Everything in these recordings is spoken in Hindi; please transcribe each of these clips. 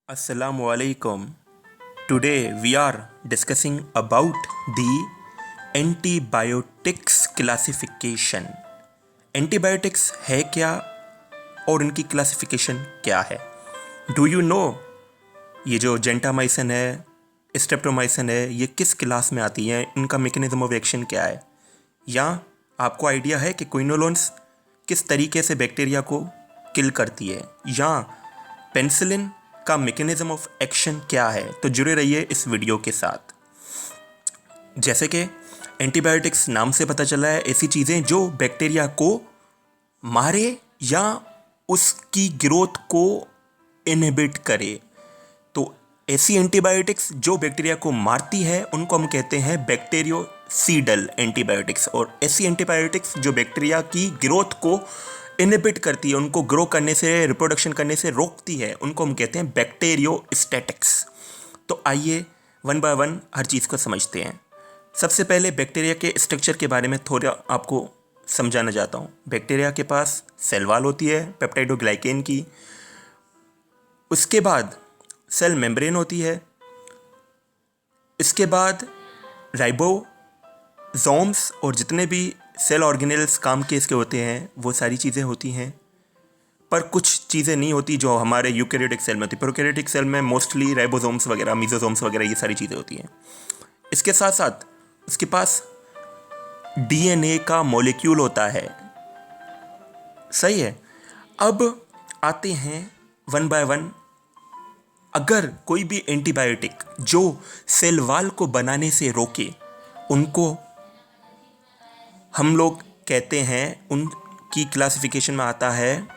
Assalamu alaikum. Today we are discussing about the antibiotics classification. Antibiotics है क्या और इनकी क्लासिफिकेशन क्या है? डू यू नो ये जो जेंटामाइसिन है, स्ट्रेप्टोमाइसिन है, ये किस क्लास में आती है? इनका मैकेनिज्म ऑफ एक्शन क्या है? या आपको आइडिया है कि क्विनोलोन्स किस तरीके से बैक्टीरिया को किल करती है? या पेनिसिलिन का मैकेनिज्म ऑफ एक्शन क्या है? तो जुड़े रहिए इस वीडियो के साथ। जैसे कि एंटीबायोटिक्स नाम से पता चला है, ऐसी चीज़ें जो बैक्टीरिया को मारे या उसकी ग्रोथ को इनहिबिट करे। तो ऐसी एंटीबायोटिक्स जो बैक्टीरिया को मारती है उनको हम कहते हैं बैक्टीरियोसीडल एंटीबायोटिक्स, और ऐसी एंटीबायोटिक्स जो बैक्टीरिया की ग्रोथ को इनहिबिट करती है, उनको ग्रो करने से, रिप्रोडक्शन करने से रोकती है, उनको हम कहते हैं बैक्टीरियोस्टैटिक्स। तो आइए वन बाय वन हर चीज़ को समझते हैं। सबसे पहले बैक्टीरिया के स्ट्रक्चर के बारे में थोड़ा आपको समझाना चाहता हूँ। बैक्टीरिया के पास सेल वॉल होती है पेप्टाइडोग्लाइकेन की, उसके बाद सेल मेम्ब्रेन होती है, इसके बाद राइबोसोम्स और जितने भी सेल ऑर्गेनेल्स काम के इसके होते हैं वो सारी चीज़ें होती हैं। पर कुछ चीज़ें नहीं होती जो हमारे यूकैरियोटिक सेल में होती। प्रोकैरियोटिक सेल में मोस्टली राइबोसोम्स वगैरह, मीसोसोम्स वगैरह ये सारी चीज़ें होती हैं। इसके साथ साथ उसके पास डीएनए का मॉलिक्यूल होता है। सही है। अब आते हैं वन बाय वन। अगर कोई भी एंटीबायोटिक जो सेल वॉल को बनाने से रोके, उनको हम लोग कहते हैं, उनकी क्लासिफिकेशन में आता है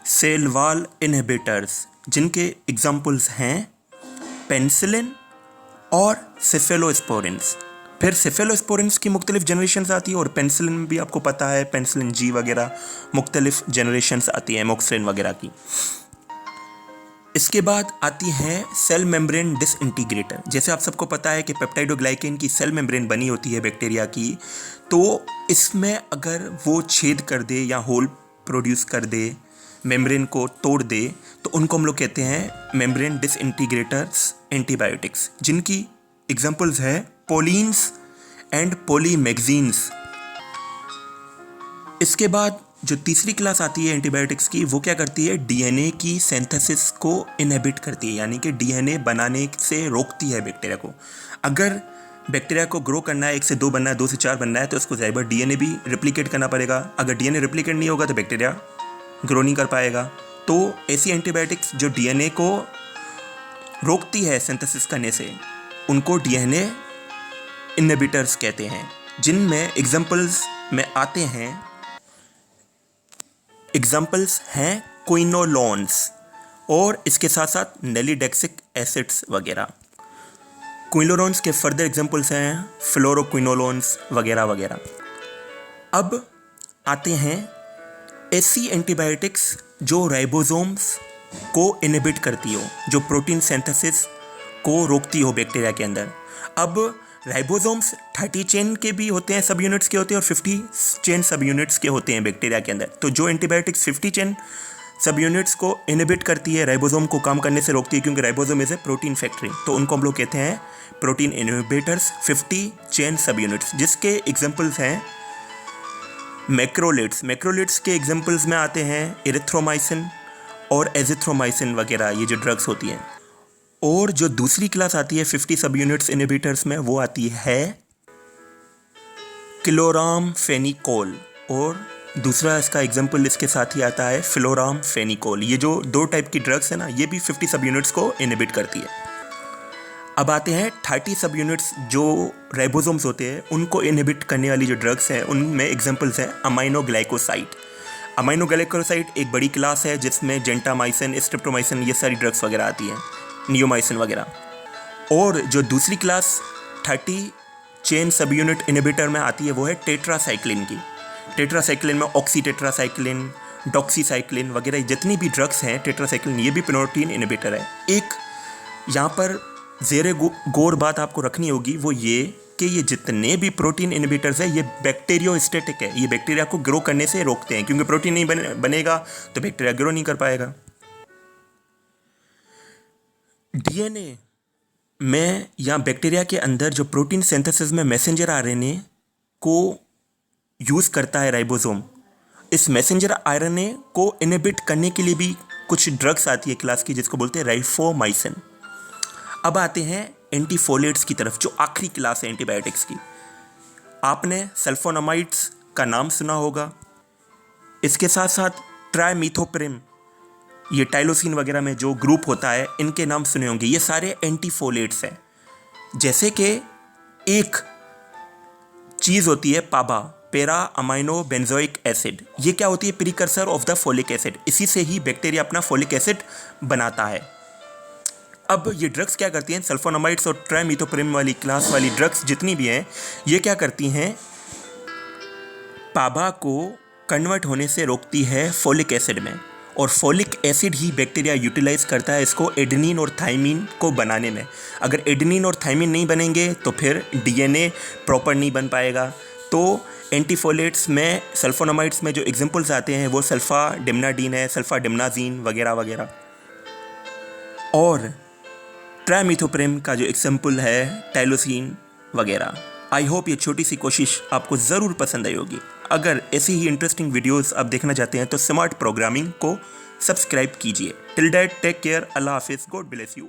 सेल वॉल इनहिबिटर्स, जिनके एग्जाम्पल्स हैं पेनिसिलिन और सेफेलोस्पोरिन्स। फिर सेफेलोस्पोरिन्स की मुख्तलिफ जनरेशन्स आती है, और पेनिसिलिन में भी आपको पता है पेनिसिलिन जी वगैरह मुख्तलिफ जनरेशन्स आती है, एमोक्सिलिन वगैरह की। इसके बाद आती है सेल मेम्ब्रेन डिसइंटीग्रेटर। जैसे आप सबको पता है कि पेप्टाइडोग्लाइकेन की सेल मेम्ब्रेन बनी होती है बैक्टीरिया की, तो इसमें अगर वो छेद कर दे या होल प्रोड्यूस कर दे, मेम्ब्रेन को तोड़ दे, तो उनको हम लोग कहते हैं मेम्ब्रेन डिसइंटीग्रेटर्स एंटीबायोटिक्स, जिनकी एग्जांपल्स है पोलिन्स एंड पोलीमैगजीन्स। इसके बाद जो तीसरी क्लास आती है एंटीबायोटिक्स की, वो क्या करती है? डीएनए की सिंथेसिस को इनहिबिट करती है, यानी कि डीएनए बनाने से रोकती है बैक्टीरिया को। अगर बैक्टीरिया को ग्रो करना है, 1 से 2 बनना है, 2 से 4 बनना है, तो उसको ज़ाहिर डीएनए भी रिप्लिकेट करना पड़ेगा। अगर डीएनए रिप्लिकेट नहीं होगा तो बैक्टीरिया ग्रो नहीं कर पाएगा। तो ऐसी एंटीबायोटिक्स जो डीएनए को रोकती है सिंथेसिस करने से, उनको डीएनए इनहिबिटर्स कहते हैं, जिनमें एग्जाम्पल्स में आते हैं, एग्जाम्पल्स हैं क्विनोलोन्स और इसके साथ साथ नेलिडेक्सिक एसिड्स वगैरह। क्विनोलोन्स के फर्दर एग्जाम्पल्स हैं फ्लोरोक्विनोलोन्स वगैरह वगैरह। अब आते हैं ऐसी एंटीबायोटिक्स जो राइबोसोम्स को इनहिबिट करती हो, जो प्रोटीन सिंथेसिस को रोकती हो बैक्टीरिया के अंदर। अब राइबोसोम्स 30 चेन के भी होते हैं, सब यूनिट्स के होते हैं, और 50 चेन सब यूनिट्स के होते हैं बैक्टीरिया के अंदर। तो जो एंटीबायोटिक्स 50 चेन सब यूनिट्स को इनहिबिट करती है, राइबोसोम को काम करने से रोकती है, क्योंकि ribosome is a protein factory, तो उनको हम लोग कहते हैं प्रोटीन इनहिबिटर्स 50 चेन सब यूनिट्स, जिसके एग्जाम्पल्स हैं मैक्रोलिड्स। मैक्रोलिड्स के एग्जाम्पल्स में आते हैं इरिथ्रोमाइसिन और एजिथ्रोमाइसिन वगैरह, ये जो ड्रग्स होती हैं। और जो दूसरी क्लास आती है 50 सब यूनिट्स इनहिबिटर्स में, वो आती है क्लोरामफेनिकोल, और दूसरा इसका एग्जाम्पल इसके साथ ही आता है फ्लोरामफेनिकोल। ये जो 2 टाइप की ड्रग्स है ना, ये भी 50 सब यूनिट्स को इनहिबिट करती है। अब आते हैं 30 सब यूनिट्स जो राइबोसोम्स होते हैं, उनको इनहिबिट करने वाली जो ड्रग्स हैं, उनमें एग्जाम्पल्स हैं अमाइनोग्लाइकोसाइड। अमाइनोग्लाइकोसाइड एक बड़ी क्लास है जिसमें जेंटामाइसिन, स्ट्रेप्टोमाइसिन, ये सारी ड्रग्स वगैरह आती हैं, नियोमाइसिन वगैरह। और जो दूसरी क्लास 30 चेन सब यूनिट इनहिबिटर में आती है, वो है टेट्रासाइक्लिन की। टेट्रासाइक्लिन में ऑक्सीटेट्रासाइक्लिन, डॉक्सीसाइक्लिन वगैरह जितनी भी ड्रग्स हैं, टेट्रासाइक्लिन ये भी प्रोटीन इनहिबिटर है। एक यहाँ पर ज़ेरे गौर बात आपको रखनी होगी, वो ये कि ये जितने भी प्रोटीन इनहिबिटर्स है, ये बैक्टीरियोस्टैटिक है। ये बैक्टीरिया को ग्रो करने से रोकते हैं, क्योंकि प्रोटीन नहीं बनेगा तो बैक्टीरिया ग्रो नहीं कर पाएगा। डीएनए में या बैक्टीरिया के अंदर जो प्रोटीन सिंथेसिस में मैसेंजर आरएनए को यूज़ करता है राइबोसोम, इस मैसेंजर आरएनए को इनहिबिट करने के लिए भी कुछ ड्रग्स आती है क्लास की, जिसको बोलते हैं राइफोमाइसिन। अब आते हैं एंटीफोलेट्स की तरफ, जो आखिरी क्लास है एंटीबायोटिक्स की। आपने सल्फोनामाइड्स का नाम सुना होगा, इसके साथ साथ ट्राइमीथोप्रिम, ये टाइलोसिन वगैरह में जो ग्रुप होता है, इनके नाम सुने होंगे। ये सारे एंटीफोलेट्स हैं। जैसे कि एक चीज़ होती है पाबा, पैरा अमाइनो बेंजोइक एसिड। ये क्या होती है? Precursor of the folic acid. इसी से ही बैक्टीरिया अपना फोलिक एसिड बनाता है। अब ये ड्रग्स क्या करती हैं? सल्फोनामाइड्स और ट्राइमीथोप्रिम वाली क्लास वाली ड्रग्स जितनी भी हैं, ये क्या करती हैं? पाबा को कन्वर्ट होने से रोकती है फोलिक एसिड में, और फोलिक एसिड ही बैक्टीरिया यूटिलाइज करता है इसको एडेनिन और थाइमिन को बनाने में। अगर एडेनिन और थाइमिन नहीं बनेंगे तो फिर डीएनए प्रॉपर नहीं बन पाएगा। तो एंटीफोलेट्स में सल्फोनामाइड्स में जो एग्जांपल्स आते हैं वो सल्फाडिमनाडीन है, सल्फाडिमनाजीन वगैरह वगैरह। और ट्राइमीथोप्रिम का जो एग्जांपल है टाइलोसिन वगैरह। आई होप ये छोटी सी कोशिश आपको ज़रूर पसंद आई होगी। अगर ऐसी ही इंटरेस्टिंग वीडियोस आप देखना चाहते हैं तो स्मार्ट प्रोग्रामिंग को सब्सक्राइब कीजिए। टिल दैट टेक केयर, अल्लाह हाफिज़, गॉड ब्लेस यू।